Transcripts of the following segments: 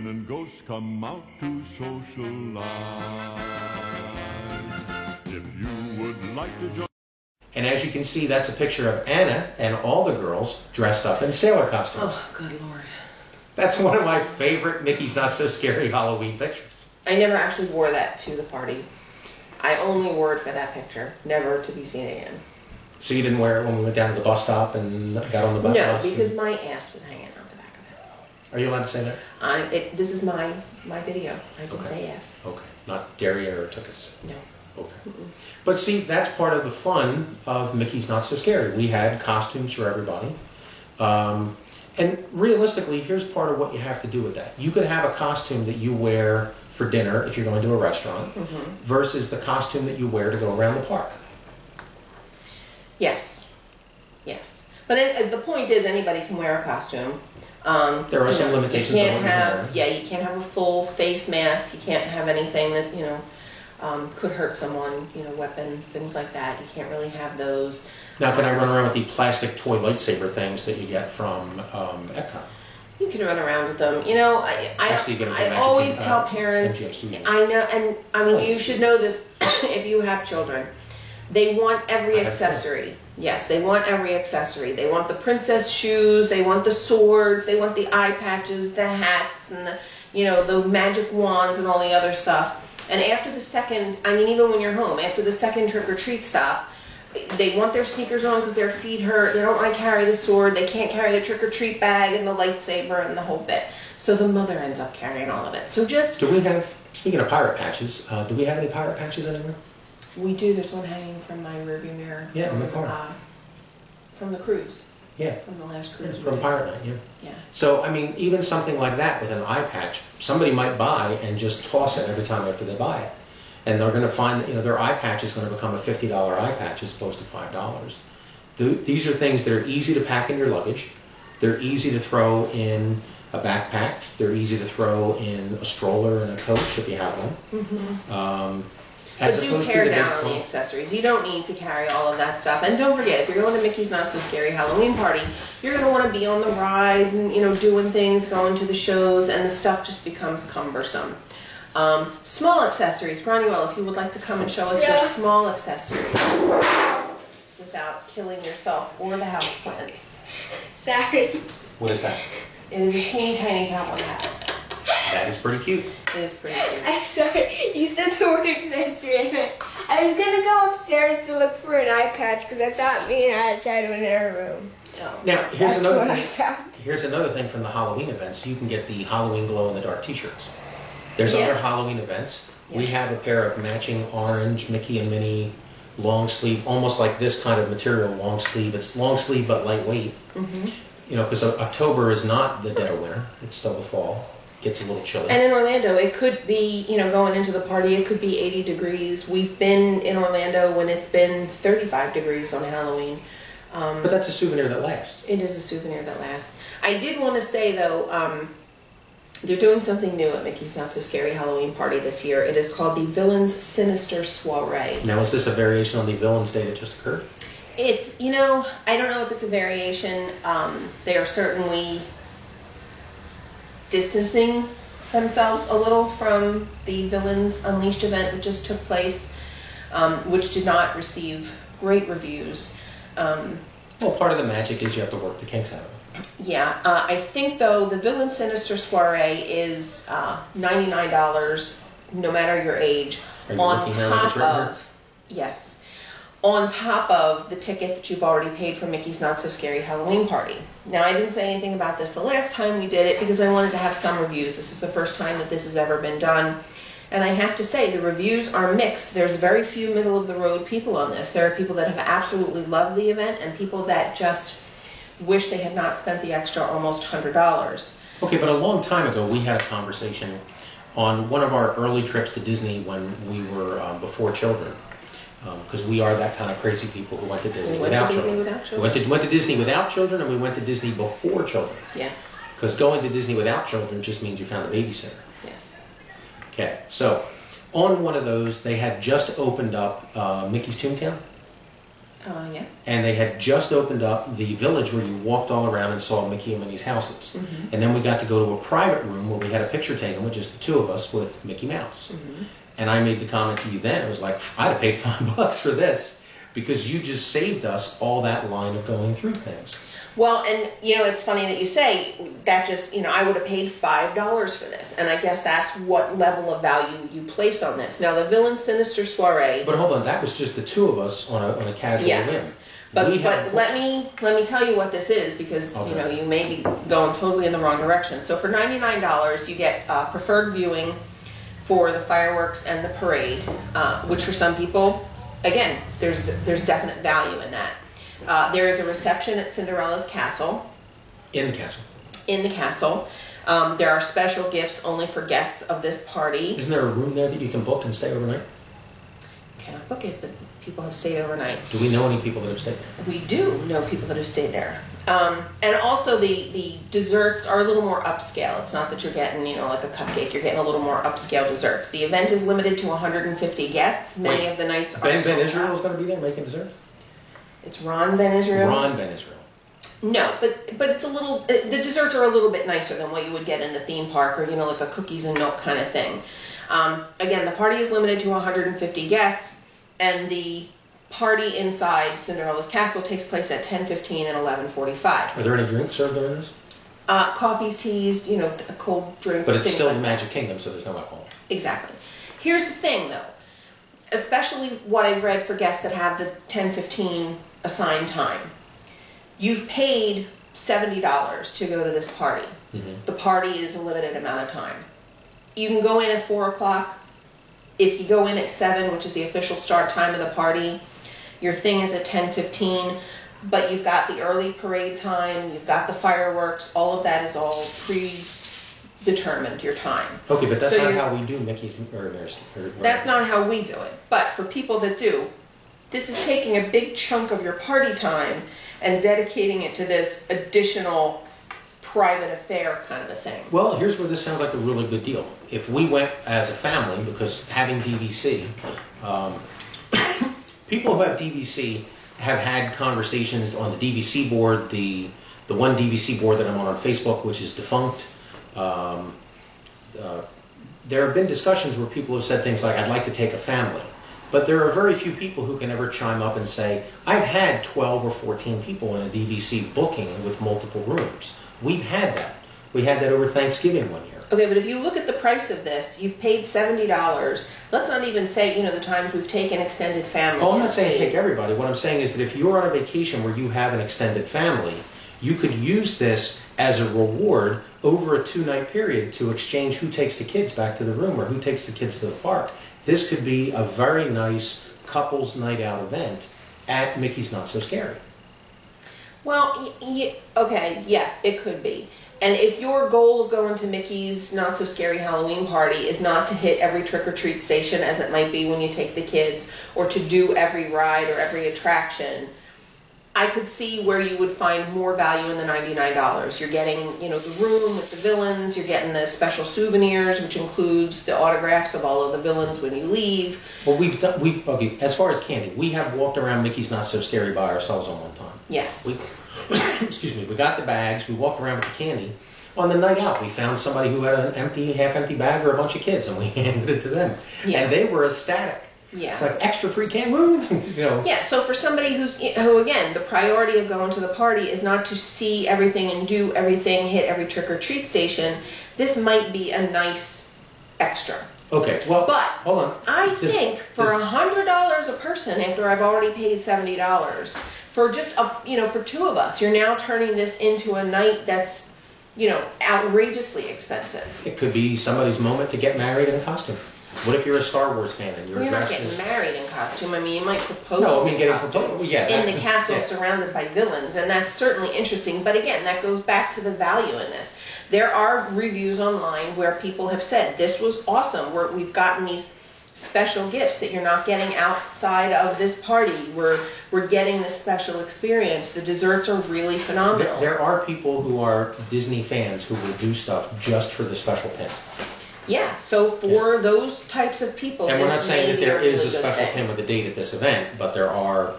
children and ghosts come out to socialize. If you would like to join... And as you can see, that's a picture of Anna and all the girls dressed up in sailor costumes. Oh, good Lord. That's one of my favorite Mickey's Not So Scary Halloween pictures. I never actually wore that to the party. I only wore it for that picture, never to be seen again. So you didn't wear it when we went down to the bus stop and got on the bus? No, because my ass was hanging out the back of it. Are you allowed to say that? This is my video. I can say ass. Okay. Not derriere or tuchus? No. Okay. But see, that's part of the fun of Mickey's Not So Scary. We had costumes for everybody. And realistically, here's part of what you have to do with that. You could have a costume that you wear for dinner if you're going to a restaurant versus the costume that you wear to go around the park. Yes. Yes. But the point is anybody can wear a costume. There are some limitations you on can't what have, you can't have a full face mask. You can't have anything that, could hurt someone, weapons, things like that. You can't really have those. Now, can I run around with the plastic toy lightsaber things that you get from Epcot? You can run around with them. I always tell parents, I know, and I mean, you should know this if you have children. They want every accessory. Yes, they want every accessory. They want the princess shoes, they want the swords, they want the eye patches, the hats, and the magic wands and all the other stuff. And after the second, even when you're home, after the second trick-or-treat stop, they want their sneakers on because their feet hurt. They don't want to carry the sword. They can't carry the trick-or-treat bag and the lightsaber and the whole bit. So the mother ends up carrying all of it. So do we have, speaking of pirate patches, do we have any pirate patches anywhere? We do. There's one hanging from my rearview mirror. Yeah, in the car. From the cruise. Yeah. From the last cruise. From Pirate Night, yeah. Yeah. So, even something like that with an eye patch, somebody might buy and just toss it every time after they buy it. And they're going to find, their eye patch is going to become a $50 eye patch as opposed to $5. These are things that are easy to pack in your luggage. They're easy to throw in a backpack. They're easy to throw in a stroller and a coach if you have one. But do pare down on the accessories. You don't need to carry all of that stuff. And don't forget, if you're going to Mickey's Not So Scary Halloween Party, you're going to want to be on the rides and, doing things, going to the shows, and the stuff just becomes cumbersome. Small accessories. Granuel, if you would like to come and show us your small accessories without killing yourself or the houseplants. Sorry. What is that? It is a teeny tiny cowboy hat. That is pretty cute. It is pretty cute. I'm sorry. You said the word accessory and I was going to go upstairs to look for an eye patch because I thought me and I had shadow in our room. Oh. Now, here's That's another what thing. I found. Here's another thing from the Halloween events. You can get the Halloween glow-in-the-dark t-shirts. There's other Halloween events. We have a pair of matching orange Mickey and Minnie long sleeve, almost like this kind of material long sleeve. It's long sleeve but lightweight. Because October is not the dead of winter. It's still the fall. Gets a little chilly. And in Orlando, it could be, going into the party, it could be 80 degrees. We've been in Orlando when it's been 35 degrees on Halloween. But that's a souvenir that lasts. It is a souvenir that lasts. I did want to say, though, they're doing something new at Mickey's Not So Scary Halloween Party this year. It is called the Villains Sinister Soiree. Now, is this a variation on the Villains Day that just occurred? It's, I don't know if it's a variation. They are certainly distancing themselves a little from the Villains Unleashed event that just took place, which did not receive great reviews. Well, part of the magic is you have to work the kinks out of it. Yeah, I think though the Villain Sinister Soiree is $99 no matter your age. Are you looking here like it's written here? Yes, on top of the ticket that you've already paid for Mickey's Not So Scary Halloween Party. Now, I didn't say anything about this the last time we did it because I wanted to have some reviews. This is the first time that this has ever been done. And I have to say, the reviews are mixed. There's very few middle-of-the-road people on this. There are people that have absolutely loved the event and people that just wish they had not spent the extra almost $100. Okay, but a long time ago, we had a conversation on one of our early trips to Disney when we were before children. Because we are that kind of crazy people who went to Disney without children. We went to Disney without children, and we went to Disney before children. Yes. Because going to Disney without children just means you found a babysitter. Yes. Okay, so on one of those, they had just opened up Mickey's Toontown. Yeah. And they had just opened up the village where you walked all around and saw Mickey and Minnie's houses. Mm-hmm. And then we got to go to a private room where we had a picture taken with just the two of us with Mickey Mouse. Mm-hmm. And I made the comment to you then, it was like, I'd have paid $5 for this because you just saved us all that line of going through things. Well, and it's funny that you say that. Just I would have paid $5 for this, and I guess that's what level of value you place on this. Now, the Villain Sinister Soiree. But hold on, that was just the two of us on a casual whim. But let me tell you what this is, because you may be going totally in the wrong direction. So for $99, you get preferred viewing for the fireworks and the parade, which for some people, again, there's definite value in that. There is a reception at Cinderella's castle. In the castle. In the castle. There are special gifts only for guests of this party. Isn't there a room there that you can book and stay overnight? You cannot book it, but people have stayed overnight. Do we know any people that have stayed there? We do know people that have stayed there. And also the desserts are a little more upscale. It's not that you're getting, like a cupcake. You're getting a little more upscale desserts. The event is limited to 150 guests. Many of the nights are Ben Israel is going to be there making desserts? It's Ron Ben Israel. Ron Ben Israel. No, but it's a little. The desserts are a little bit nicer than what you would get in the theme park, or like a cookies and milk kind of thing. Again, the party is limited to 150 guests, and the party inside Cinderella's castle takes place at 10:15 and 11:45. Are there any drinks served during this? Coffees, teas, a cold drink. But it's still like the Magic Kingdom, so there's no alcohol. Exactly. Here's the thing, though. Especially what I've read for guests that have the 10:15 assigned time. You've paid $70 to go to this party. Mm-hmm. The party is a limited amount of time. You can go in at 4 o'clock. If you go in at 7, which is the official start time of the party, your thing is at 10:15, but you've got the early parade time, you've got the fireworks, all of that is all predetermined, your time. Okay, but that's not how we do Mickey's or That's not how we do it. But for people that do, this is taking a big chunk of your party time and dedicating it to this additional private affair kind of a thing. Well, here's where this sounds like a really good deal. If we went as a family, because having DVC, people who have DVC have had conversations on the DVC board, the one DVC board that I'm on Facebook, which is defunct. There have been discussions where people have said things like, I'd like to take a family. But there are very few people who can ever chime up and say, I've had 12 or 14 people in a DVC booking with multiple rooms. We've had that. We had that over Thanksgiving one year. Okay, but if you look at the price of this, you've paid $70. Let's not even say, the times we've taken extended family. Oh, I'm not saying take everybody. What I'm saying is that if you're on a vacation where you have an extended family, you could use this as a reward over a 2-night period to exchange who takes the kids back to the room or who takes the kids to the park. This could be a very nice couples night out event at Mickey's Not So Scary. Well, okay, yeah, it could be. And if your goal of going to Mickey's Not So Scary Halloween party is not to hit every trick-or-treat station, as it might be when you take the kids, or to do every ride or every attraction, I could see where you would find more value in the $99. You're getting, the room with the villains, you're getting the special souvenirs, which includes the autographs of all of the villains when you leave. Well, okay, as far as candy, we have walked around Mickey's Not So Scary by ourselves on one time. Yes. Excuse me, we got the bags, we walked around with the candy. On the night out, we found somebody who had an half-empty bag or a bunch of kids, and we handed it to them. Yeah. And they were ecstatic. Yeah. It's like extra free candy. Yeah, so for somebody who, again, the priority of going to the party is not to see everything and do everything, hit every trick-or-treat station, this might be a nice extra. Okay, well, but hold on. I think for $100 a person, after I've already paid $70, for just, for two of us, you're now turning this into a night that's, outrageously expensive. It could be somebody's moment to get married in a costume. What if you're a Star Wars fan and you're not getting married in costume? I mean, you might propose in costume in the castle surrounded by villains, and that's certainly interesting. But again, that goes back to the value in this. There are reviews online where people have said, this was awesome. We've gotten these special gifts that you're not getting outside of this party. We're getting this special experience. The desserts are really phenomenal. There are people who are Disney fans who will do stuff just for the special pin. Yeah, so for those types of people, and we're not saying that there is a special pin with a date at this event, but there are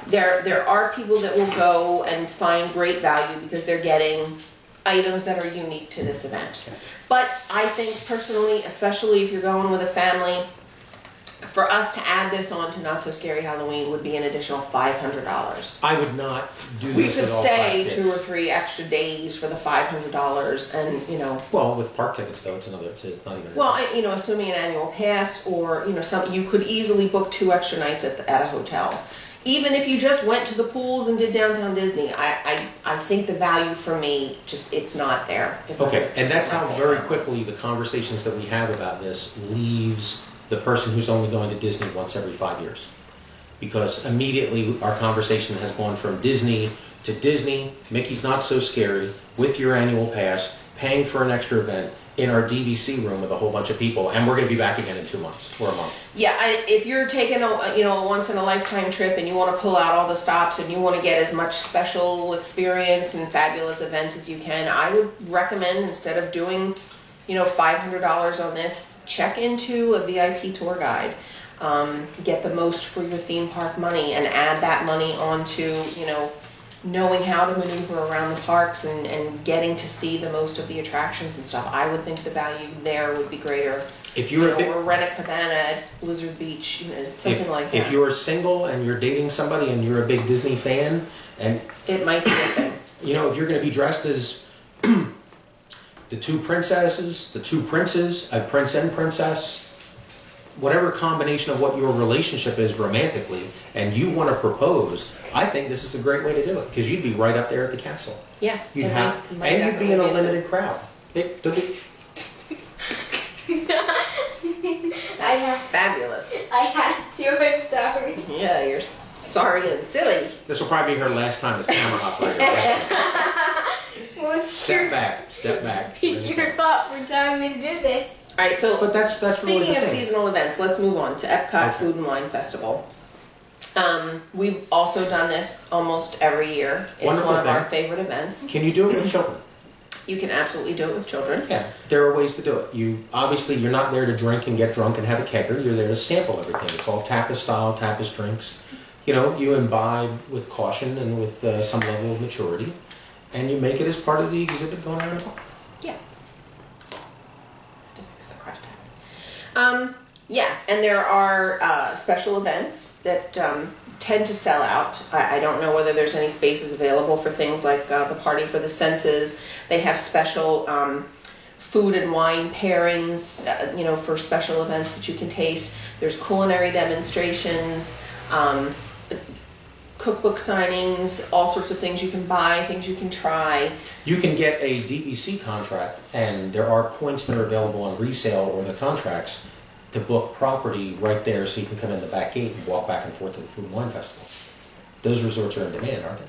There are people that will go and find great value because they're getting items that are unique to this event. But I think personally, especially if you're going with a family, for us to add this on to Not So Scary Halloween would be an additional $500. I would not do We this could with all stay 5 kids. 2 or 3 extra days for the $500, and you know. Well, with park tickets though, it's not even. Well, you know, assuming an annual pass, or you know, you could easily book 2 extra nights at a hotel. Even if you just went to the pools and did Downtown Disney, I think the value for me, just it's not there. Okay, and that's how very quickly the conversations that we have about this leaves the person who's only going to Disney once every 5 years. Because immediately our conversation has gone from Disney to Disney, Mickey's Not So Scary, with your annual pass, paying for an extra event in our DVC room with a whole bunch of people, and we're going to be back again in 2 months or a month. Yeah, if you're taking a once in a lifetime trip and you want to pull out all the stops and you want to get as much special experience and fabulous events as you can, I would recommend, instead of doing $500 on this, check into a VIP tour guide. Get the most for your theme park money and add that money onto, knowing how to maneuver around the parks and getting to see the most of the attractions and stuff. I would think the value there would be greater. If you're or rent a cabana at Blizzard Beach, something like that. If you're single and you're dating somebody and you're a big Disney fan, and it might be a thing. If you're going to be dressed as the 2 princesses, the 2 princes, a prince and princess, whatever combination of what your relationship is romantically, and you want to propose, I think this is a great way to do it, because you'd be right up there at the castle. Yeah. You'd you'd be in a limited crowd. Fabulous. I had to, I'm sorry. Yeah, you're sorry and silly. This will probably be her last time as camera operator. Well, Step back. It's your fault for telling me to do this. All right, so but that's speaking really the of thing. seasonal events, let's move on to Epcot Food and Wine Festival. We've also done this almost every year. It's Wonderful one of thing. our favorite events. Can you do it with children? You can absolutely do it with children. Yeah, there are ways to do it. You're not there to drink and get drunk and have a kegger. You're there to sample everything. It's all tapas style, tapas drinks. You imbibe with caution and with some level of maturity, and you make it as part of the exhibit going on in the park. Yeah. Yeah, and there are special events that tend to sell out. I don't know whether there's any spaces available for things like the Party for the Senses. They have special food and wine pairings, for special events that you can taste. There's culinary demonstrations, cookbook signings, all sorts of things you can buy, things you can try. You can get a DVC contract, and there are points that are available on resale or the contracts to book property right there, so you can come in the back gate and walk back and forth to the Food and Wine Festival. Those resorts are in demand, aren't they?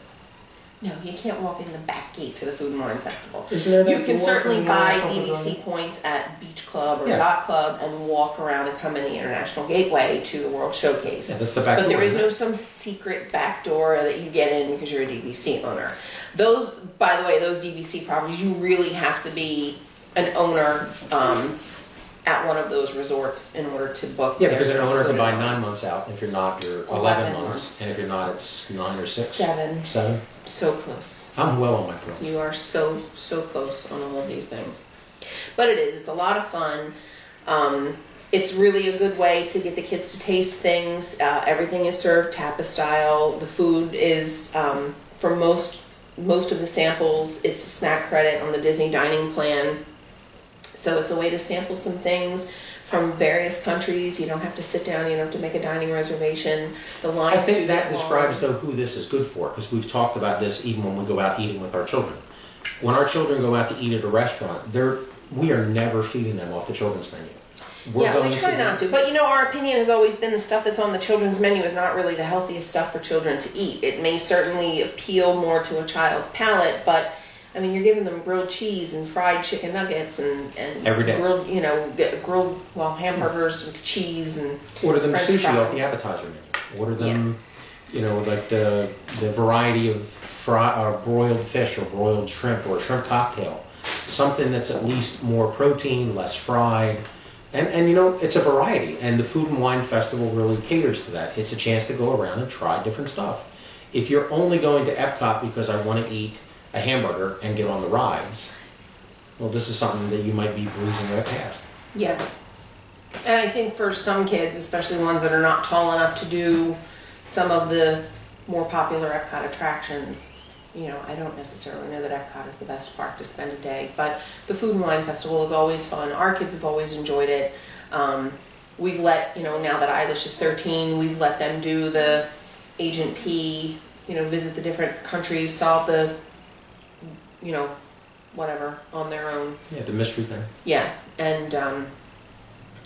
No, you can't walk in the back gate to the Food and Wine Festival. Isn't there that You can door certainly from the buy International DVC Pavilion? points at Beach Club or Yeah. Yacht Club and walk around and come in the International Gateway to the World Showcase. Yeah, that's the back But door, there is isn't no it? some secret back door that you get in because you're a DVC owner. Those, by the way, those DVC properties, you really have to be an owner at one of those resorts in order to book. Yeah, because an their owner food can buy and wine. 9 months out. If you're not, you're 11 11 months. months. And if you're not, it's 9 or 6. 7. 7. So close. I'm well on my pearls. You are so close on all of these things. But it's a lot of fun. It's really a good way to get the kids to taste things. Everything is served tapas style. The food is, for most of the samples, it's a snack credit on the Disney dining plan. So it's a way to sample some things from various countries. You don't have to sit down, you don't have to make a dining reservation. The lines I think do that get long. describes, though, who this is good for, because we've talked about this even when we go out eating with our children. When our children go out to eat at a restaurant, we are never feeding them off the children's menu. We try not to. But our opinion has always been the stuff that's on the children's menu is not really the healthiest stuff for children to eat. It may certainly appeal more to a child's palate, but you're giving them grilled cheese and fried chicken nuggets and every day. Grilled hamburgers with cheese and order them French sushi fries. off the appetizer menu. Order them, like the variety of broiled fish or broiled shrimp or a shrimp cocktail. Something that's at least more protein, less fried. And it's a variety. And the Food and Wine Festival really caters to that. It's a chance to go around and try different stuff. If you're only going to Epcot because I want to eat a hamburger and get on the rides, well, this is something that you might be breezing right past. Yeah. And I think for some kids, especially ones that are not tall enough to do some of the more popular Epcot attractions, you know, I don't necessarily know that Epcot is the best park to spend a day, but the Food and Wine Festival is always fun. Our kids have always enjoyed it. We've let, you know, now that Eilish is 13, we've let them do the Agent P, you know, visit the different countries, solve the, you know, whatever on their own. Yeah, the mystery thing. Yeah, and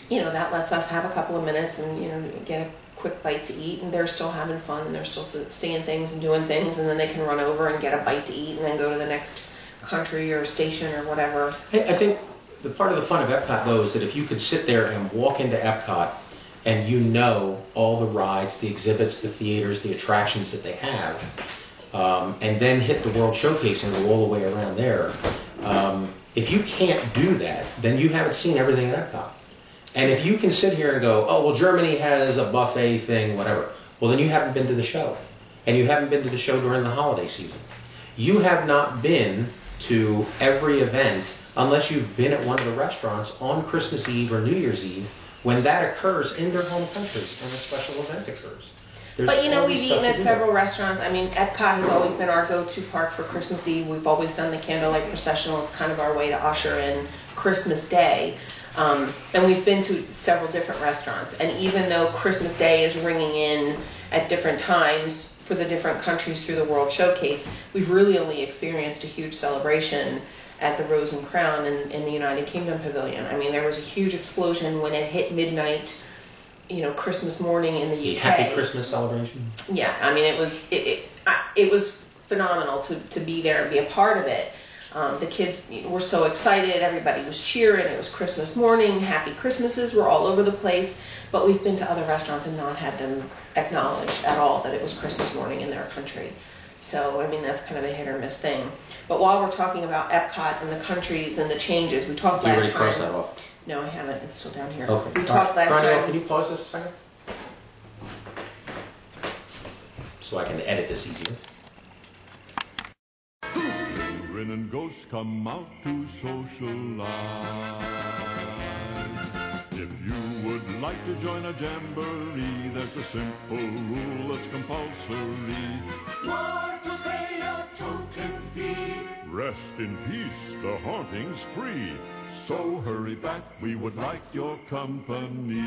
you know, that lets us have a couple of minutes and, you know, get a quick bite to eat, and they're still having fun and they're still seeing things and doing things, and then they can run over and get a bite to eat and then go to the next country or station or whatever. I think the part of the fun of Epcot, though, is that if you could sit there and walk into Epcot and you know all the rides, the exhibits, the theaters, the attractions that they have, and then hit the World Showcase and go all the way around there, if you can't do that, then you haven't seen everything at Epcot. And if you can sit here and go, oh, well, Germany has a buffet thing, whatever, well, then you haven't been to the show. And you haven't been to the show during the holiday season. You have not been to every event unless you've been at one of the restaurants on Christmas Eve or New Year's Eve when that occurs in their home countries and a special event occurs. But you know, we've eaten at several restaurants. I mean, Epcot has always been our go-to park for Christmas Eve. We've always done the candlelight processional. It's kind of our way to usher in Christmas Day. And we've been to several different restaurants. And even though Christmas Day is ringing in at different times for the different countries through the World Showcase, we've really only experienced a huge celebration at the Rose and Crown in the United Kingdom Pavilion. I mean, there was a huge explosion when it hit midnight, you know, Christmas morning in the UK. Happy Christmas celebration. Yeah, I mean, it was phenomenal to be there and be a part of it. The kids were so excited. Everybody was cheering. It was Christmas morning. Happy Christmases were all over the place. But we've been to other restaurants and not had them acknowledge at all that it was Christmas morning in their country. So, I mean, that's kind of a hit or miss thing. But while we're talking about Epcot and the countries and the changes, we talked last time. You already crossed that off? No, I haven't. It's still down here. Okay. We talked last time. Can you pause this a second? So I can edit this easier. Children and ghosts come out to socialize. If you would like to join a jamboree, there's a simple rule that's compulsory. Mortals pay a token fee. Rest in peace, the haunting's free. So hurry back, we would like your company.